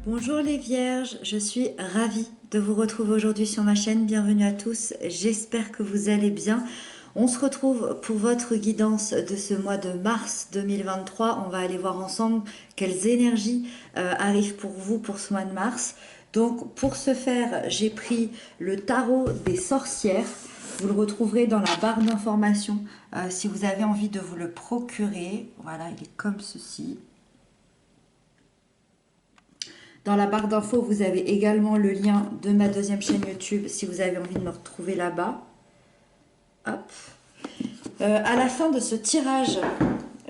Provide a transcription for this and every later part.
Bonjour les vierges, je suis ravie de vous retrouver aujourd'hui sur ma chaîne. Bienvenue à tous, j'espère que vous allez bien. On se retrouve pour votre guidance de ce mois de mars 2023. On va aller voir ensemble quelles énergies arrivent pour vous pour ce mois de mars. Donc pour ce faire, j'ai pris le tarot des sorcières. Vous le retrouverez dans la barre d'informations si vous avez envie de vous le procurer. Voilà, il est comme ceci. Dans la barre d'infos, vous avez également le lien de ma deuxième chaîne YouTube si vous avez envie de me retrouver là-bas. Hop. À la fin de ce tirage,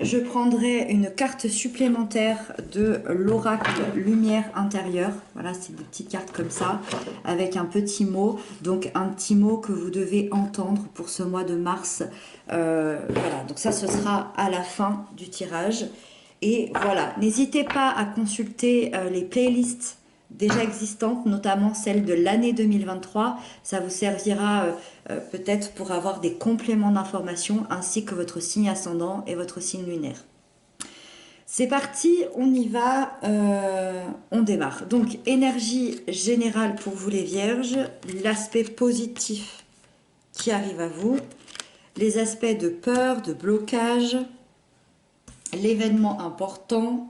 je prendrai une carte supplémentaire de l'oracle lumière intérieure. Voilà, c'est des petites cartes comme ça, avec un petit mot. Donc un petit mot que vous devez entendre pour ce mois de mars. Voilà, donc ça, ce sera à la fin du tirage. Et voilà, n'hésitez pas à consulter les playlists déjà existantes, notamment celle de l'année 2023. Ça vous servira peut-être pour avoir des compléments d'informations ainsi que votre signe ascendant et votre signe lunaire. C'est parti, on y va, on démarre. Donc, énergie générale pour vous les vierges, l'aspect positif qui arrive à vous, les aspects de peur, de blocage, l'événement important,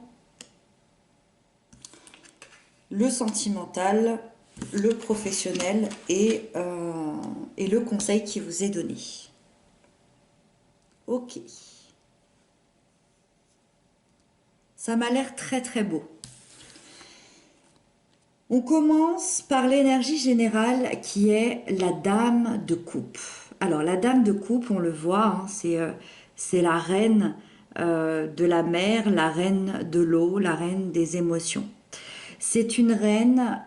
le sentimental, le professionnel et le conseil qui vous est donné. Ok. Ça m'a l'air très très beau. On commence par l'énergie générale qui est la dame de coupe. Alors la dame de coupe, on le voit, hein, c'est la reine de la mer, la reine de l'eau, la reine des émotions. C'est une reine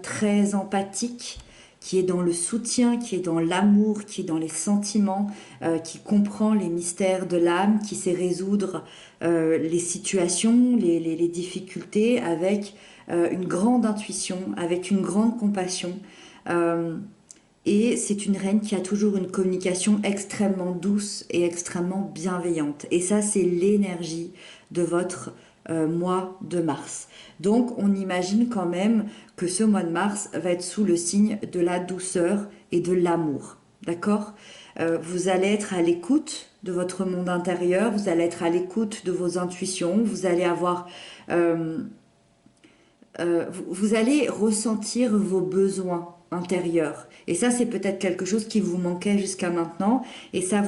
très empathique, qui est dans le soutien, qui est dans l'amour, qui est dans les sentiments, qui comprend les mystères de l'âme, qui sait résoudre les situations, les difficultés avec une grande intuition, avec une grande compassion. Et c'est une reine qui a toujours une communication extrêmement douce et extrêmement bienveillante. Et ça, c'est l'énergie de votre mois de mars. Donc, on imagine quand même que ce mois de mars va être sous le signe de la douceur et de l'amour. D'accord ? Vous allez être à l'écoute de votre monde intérieur, vous allez être à l'écoute de vos intuitions, vous allez avoir... vous allez ressentir vos besoins intérieurs. Et ça, c'est peut-être quelque chose qui vous manquait jusqu'à maintenant. Et ça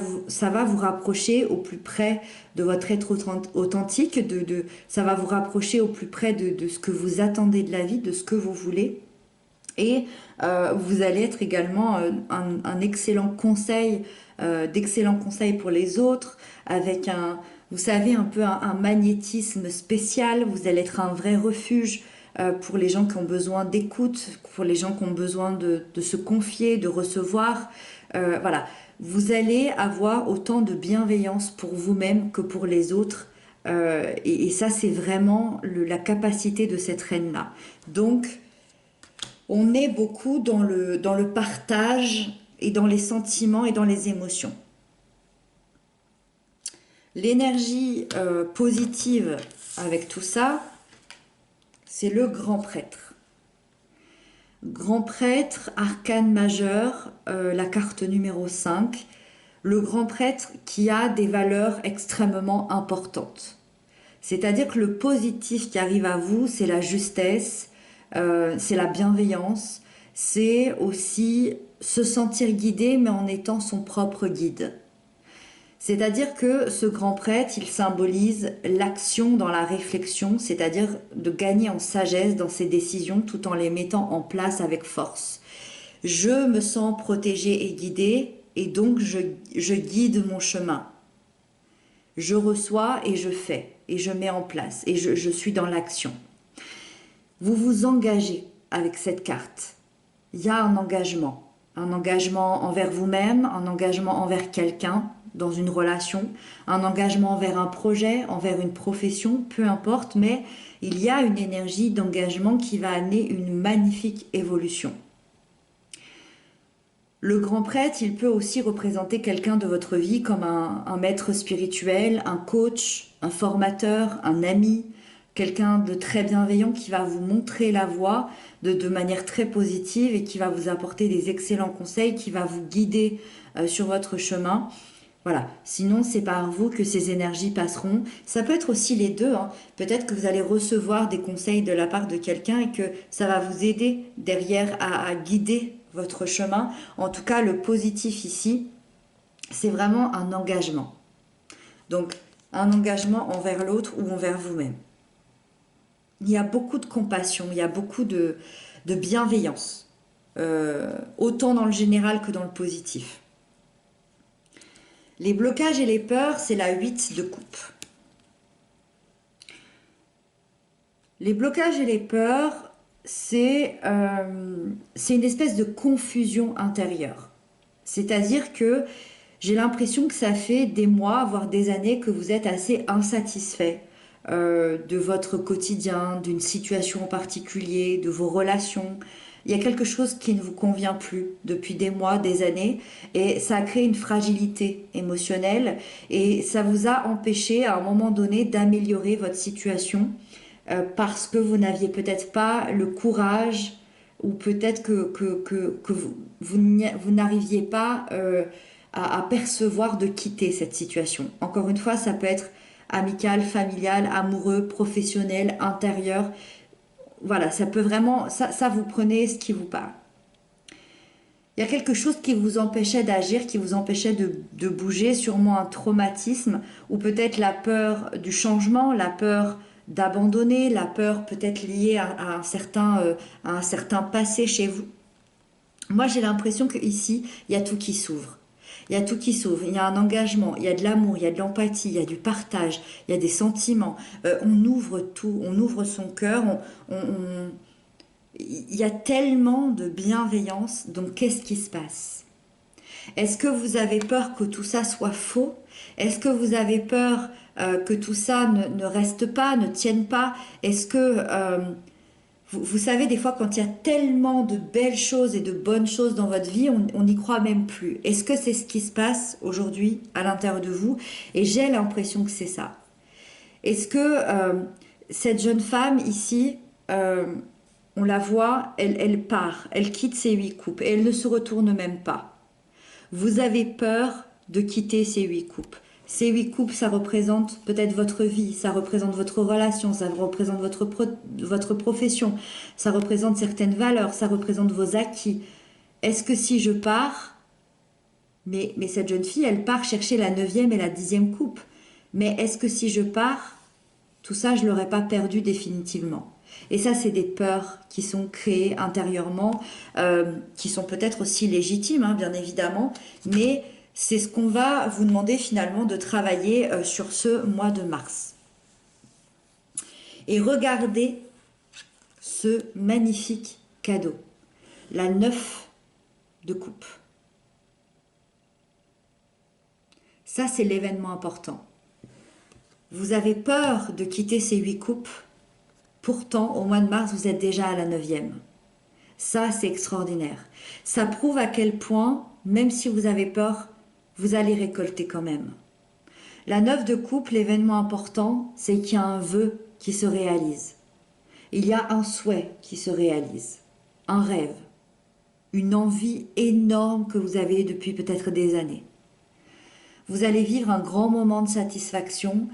va vous rapprocher au plus près de votre être authentique. Ça va vous rapprocher au plus près de ce que vous attendez de la vie, de ce que vous voulez. Et vous allez être également un excellent conseil, d'excellents conseils pour les autres, avec vous savez, un peu un magnétisme spécial. Vous allez être un vrai refuge pour les gens qui ont besoin d'écoute, pour les gens qui ont besoin de se confier, de recevoir. Voilà, vous allez avoir autant de bienveillance pour vous-même que pour les autres. Et ça, c'est vraiment la capacité de cette reine-là. Donc, on est beaucoup dans le partage et dans les sentiments et dans les émotions. L'énergie positive avec tout ça, c'est le grand prêtre. Grand prêtre, arcane majeur, la carte numéro 5. Le grand prêtre qui a des valeurs extrêmement importantes. C'est-à-dire que le positif qui arrive à vous, c'est la justesse, c'est la bienveillance, c'est aussi se sentir guidé mais en étant son propre guide. C'est-à-dire que ce grand prêtre, il symbolise l'action dans la réflexion, c'est-à-dire de gagner en sagesse dans ses décisions tout en les mettant en place avec force. Je me sens protégée et guidée et donc je guide mon chemin. Je reçois et je fais et je mets en place et je suis dans l'action. Vous vous engagez avec cette carte. Il y a un engagement envers vous-même, un engagement envers quelqu'un dans une relation, un engagement envers un projet, envers une profession, peu importe, mais il y a une énergie d'engagement qui va amener une magnifique évolution. Le grand prêtre, il peut aussi représenter quelqu'un de votre vie comme un maître spirituel, un coach, un formateur, un ami, quelqu'un de très bienveillant qui va vous montrer la voie de manière très positive et qui va vous apporter des excellents conseils, qui va vous guider sur votre chemin. Voilà, sinon c'est par vous que ces énergies passeront. Ça peut être aussi les deux, hein. Peut-être que vous allez recevoir des conseils de la part de quelqu'un et que ça va vous aider derrière à guider votre chemin. En tout cas, le positif ici, c'est vraiment un engagement. Donc, un engagement envers l'autre ou envers vous-même. Il y a beaucoup de compassion, il y a beaucoup de bienveillance, autant dans le général que dans le positif. Les blocages et les peurs, c'est la 8 de coupe. Les blocages et les peurs, c'est une espèce de confusion intérieure. C'est-à-dire que j'ai l'impression que ça fait des mois, voire des années, que vous êtes assez insatisfait de votre quotidien, d'une situation en particulier, de vos relations. Il y a quelque chose qui ne vous convient plus depuis des mois, des années, et ça a créé une fragilité émotionnelle, et ça vous a empêché à un moment donné d'améliorer votre situation parce que vous n'aviez peut-être pas le courage, ou peut-être que vous n'arriviez pas à percevoir de quitter cette situation. Encore une fois, ça peut être amical, familial, amoureux, professionnel, intérieur. Voilà, ça peut vraiment, ça vous prenez ce qui vous parle. Il y a quelque chose qui vous empêchait d'agir, qui vous empêchait de bouger, sûrement un traumatisme, ou peut-être la peur du changement, la peur d'abandonner, la peur peut-être liée à un certain passé chez vous. Moi, j'ai l'impression qu'ici, il y a tout qui s'ouvre. Il y a tout qui s'ouvre, il y a un engagement, il y a de l'amour, il y a de l'empathie, il y a du partage, il y a des sentiments. On ouvre tout, on ouvre son cœur, il y a tellement de bienveillance. Donc, qu'est-ce qui se passe? Est-ce que vous avez peur que tout ça soit faux? Est-ce que vous avez peur que tout ça ne reste pas, ne tienne pas? Est-ce que vous savez, des fois, quand il y a tellement de belles choses et de bonnes choses dans votre vie, on n'y croit même plus. Est-ce que c'est ce qui se passe aujourd'hui à l'intérieur de vous? Et j'ai l'impression que c'est ça. Est-ce que cette jeune femme ici, on la voit, elle part, elle quitte ses 8 coupes et elle ne se retourne même pas. Vous avez peur de quitter ces 8 coupes. Ces 8 coupes, ça représente peut-être votre vie, ça représente votre relation, ça représente votre profession, ça représente certaines valeurs, ça représente vos acquis. Est-ce que si je pars, mais cette jeune fille, elle part chercher la 9e et la 10e coupe. Mais est-ce que si je pars, tout ça, je ne l'aurais pas perdu définitivement? Et ça, c'est des peurs qui sont créées intérieurement, qui sont peut-être aussi légitimes, hein, bien évidemment, mais c'est ce qu'on va vous demander finalement de travailler sur ce mois de mars. Et regardez ce magnifique cadeau, la 9 de coupe. Ça, c'est l'événement important. Vous avez peur de quitter ces 8 coupes. Pourtant, au mois de mars, vous êtes déjà à la 9e. Ça, c'est extraordinaire. Ça prouve à quel point, même si vous avez peur, vous allez récolter quand même. La 9 de coupe, l'événement important, c'est qu'il y a un vœu qui se réalise. Il y a un souhait qui se réalise. Un rêve. Une envie énorme que vous avez depuis peut-être des années. Vous allez vivre un grand moment de satisfaction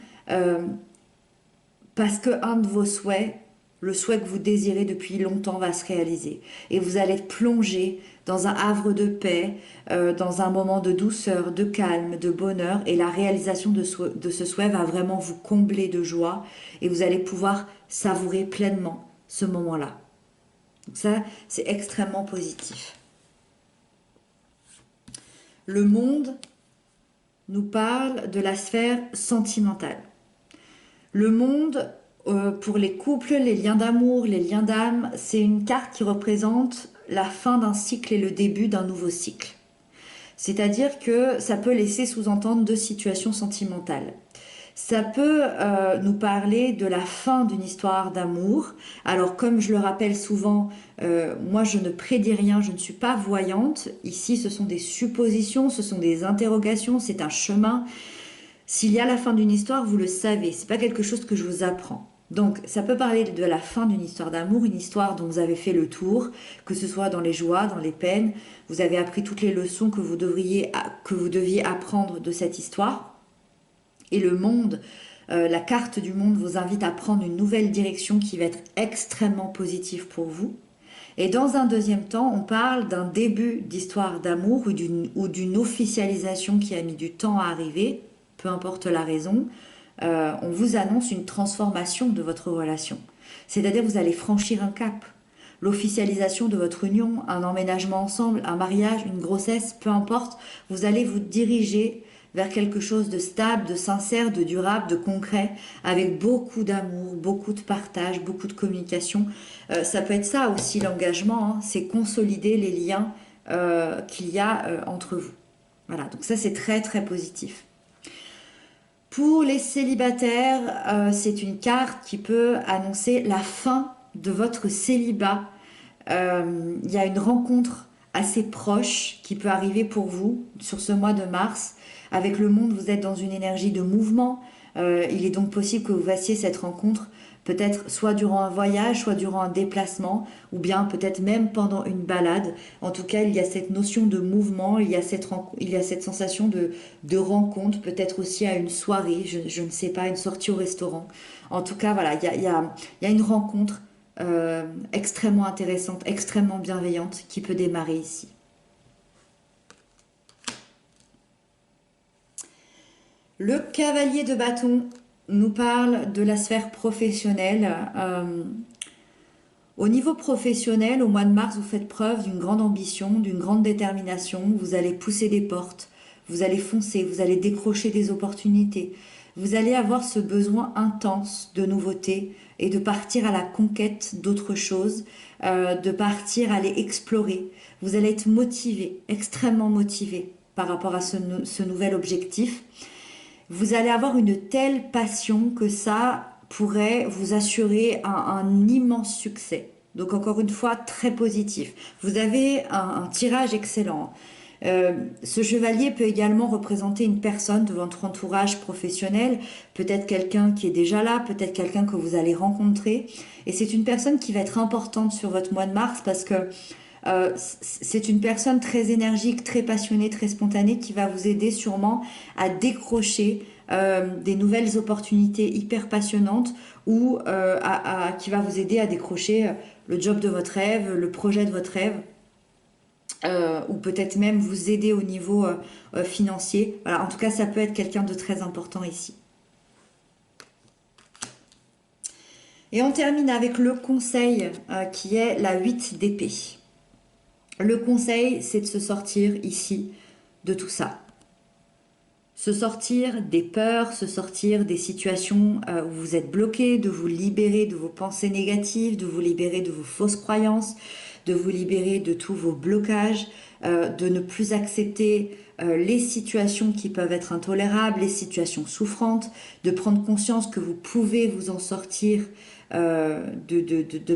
parce qu'un de vos souhaits, le souhait que vous désirez depuis longtemps, va se réaliser. Et vous allez être plongé dans un havre de paix, dans un moment de douceur, de calme, de bonheur. Et la réalisation de ce souhait va vraiment vous combler de joie. Et vous allez pouvoir savourer pleinement ce moment-là. Donc ça, c'est extrêmement positif. Le monde nous parle de la sphère sentimentale. Le monde, pour les couples, les liens d'amour, les liens d'âme, c'est une carte qui représente la fin d'un cycle et le début d'un nouveau cycle. C'est-à-dire que ça peut laisser sous-entendre 2 situations sentimentales. Ça peut nous parler de la fin d'une histoire d'amour. Alors, comme je le rappelle souvent, moi je ne prédis rien, je ne suis pas voyante. Ici, ce sont des suppositions, ce sont des interrogations, c'est un chemin. S'il y a la fin d'une histoire, vous le savez, c'est pas quelque chose que je vous apprends. Donc, ça peut parler de la fin d'une histoire d'amour, une histoire dont vous avez fait le tour, que ce soit dans les joies, dans les peines. Vous avez appris toutes les leçons que vous deviez apprendre de cette histoire. Et le monde, la carte du monde vous invite à prendre une nouvelle direction qui va être extrêmement positive pour vous. Et dans un deuxième temps, on parle d'un début d'histoire d'amour ou d'une officialisation qui a mis du temps à arriver, peu importe la raison. On vous annonce une transformation de votre relation. C'est-à-dire que vous allez franchir un cap. L'officialisation de votre union, un emménagement ensemble, un mariage, une grossesse, peu importe, vous allez vous diriger vers quelque chose de stable, de sincère, de durable, de concret, avec beaucoup d'amour, beaucoup de partage, beaucoup de communication. Ça peut être ça aussi l'engagement, hein, c'est consolider les liens qu'il y a entre vous. Voilà, donc ça c'est très très positif. Pour les célibataires, c'est une carte qui peut annoncer la fin de votre célibat. Il y a une rencontre assez proche qui peut arriver pour vous sur ce mois de mars. Avec le monde, vous êtes dans une énergie de mouvement. Il est donc possible que vous fassiez cette rencontre peut-être soit durant un voyage, soit durant un déplacement, ou bien peut-être même pendant une balade. En tout cas, il y a cette notion de mouvement, il y a cette sensation de rencontre, peut-être aussi à une soirée, je ne sais pas, une sortie au restaurant. En tout cas, voilà, il y a une rencontre extrêmement intéressante, extrêmement bienveillante qui peut démarrer ici. Le cavalier de bâton nous parle de la sphère professionnelle. Au niveau professionnel, au mois de mars, vous faites preuve d'une grande ambition, d'une grande détermination. Vous allez pousser des portes, vous allez foncer, vous allez décrocher des opportunités. Vous allez avoir ce besoin intense de nouveauté et de partir à la conquête d'autres choses, de partir aller explorer. Vous allez être motivé, extrêmement motivé par rapport à ce nouvel objectif. Vous allez avoir une telle passion que ça pourrait vous assurer un immense succès. Donc encore une fois, très positif. Vous avez un tirage excellent. Ce chevalier peut également représenter une personne de votre entourage professionnel, peut-être quelqu'un qui est déjà là, peut-être quelqu'un que vous allez rencontrer. Et c'est une personne qui va être importante sur votre mois de mars parce que c'est une personne très énergique, très passionnée, très spontanée qui va vous aider sûrement à décrocher des nouvelles opportunités hyper passionnantes ou qui va vous aider à décrocher le job de votre rêve, le projet de votre rêve. Ou peut-être même vous aider au niveau financier. Voilà, en tout cas, ça peut être quelqu'un de très important ici. Et on termine avec le conseil qui est la 8 d'épée. Le conseil, c'est de se sortir ici de tout ça. Se sortir des peurs, se sortir des situations où vous êtes bloqué, de vous libérer de vos pensées négatives, de vous libérer de vos fausses croyances, de vous libérer de tous vos blocages, de ne plus accepter les situations qui peuvent être intolérables, les situations souffrantes, de prendre conscience que vous pouvez vous en sortir de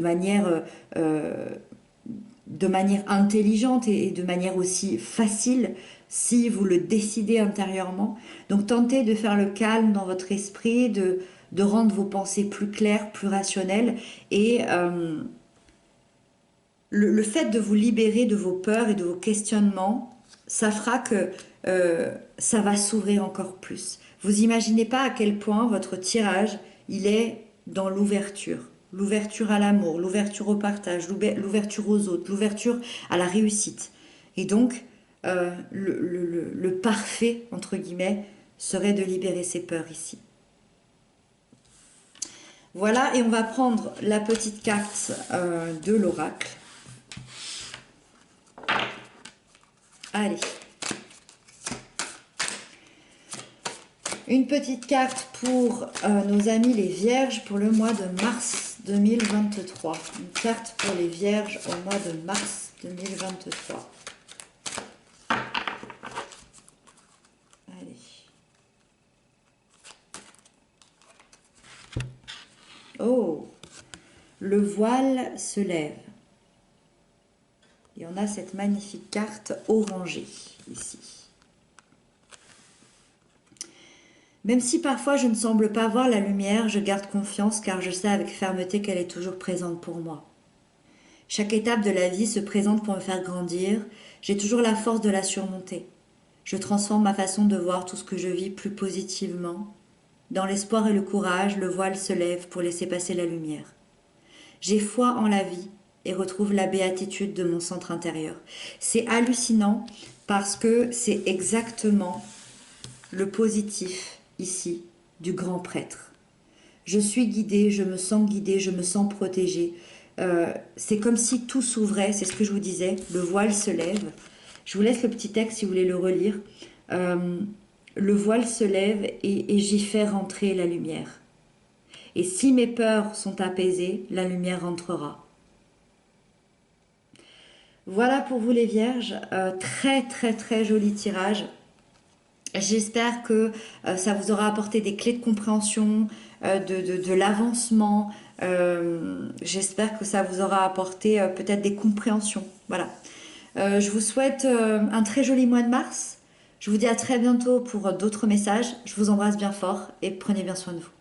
manière intelligente et de manière aussi facile si vous le décidez intérieurement. Donc tentez de faire le calme dans votre esprit, de rendre vos pensées plus claires, plus rationnelles et le fait de vous libérer de vos peurs et de vos questionnements, ça fera que ça va s'ouvrir encore plus. Vous imaginez pas à quel point votre tirage, il est dans l'ouverture. L'ouverture à l'amour, l'ouverture au partage, l'ouverture aux autres, l'ouverture à la réussite. Et donc, le parfait, entre guillemets, serait de libérer ses peurs ici. Voilà, et on va prendre la petite carte de l'oracle. Allez. Une petite carte pour nos amis les vierges pour le mois de mars 2023. Une carte pour les vierges au mois de mars 2023. Allez. Oh, le voile se lève. Et on a cette magnifique carte orangée ici. Même si parfois je ne semble pas voir la lumière, je garde confiance car je sais avec fermeté qu'elle est toujours présente pour moi. Chaque étape de la vie se présente pour me faire grandir, j'ai toujours la force de la surmonter. Je transforme ma façon de voir tout ce que je vis plus positivement. Dans l'espoir et le courage, le voile se lève pour laisser passer la lumière. J'ai foi en la vie et retrouve la béatitude de mon centre intérieur. C'est hallucinant parce que c'est exactement le positif ici du grand prêtre. Je suis guidée, je me sens protégée. C'est comme si tout s'ouvrait, c'est ce que je vous disais, le voile se lève. Je vous laisse le petit texte si vous voulez le relire. Euh, le voile se lève et j'y fais rentrer la lumière. Et si mes peurs sont apaisées, la lumière rentrera. Voilà pour vous les vierges, très très très joli tirage. J'espère que ça vous aura apporté des clés de compréhension, de l'avancement. J'espère que ça vous aura apporté peut-être des compréhensions. Voilà. Je vous souhaite un très joli mois de mars. Je vous dis à très bientôt pour d'autres messages. Je vous embrasse bien fort et prenez bien soin de vous.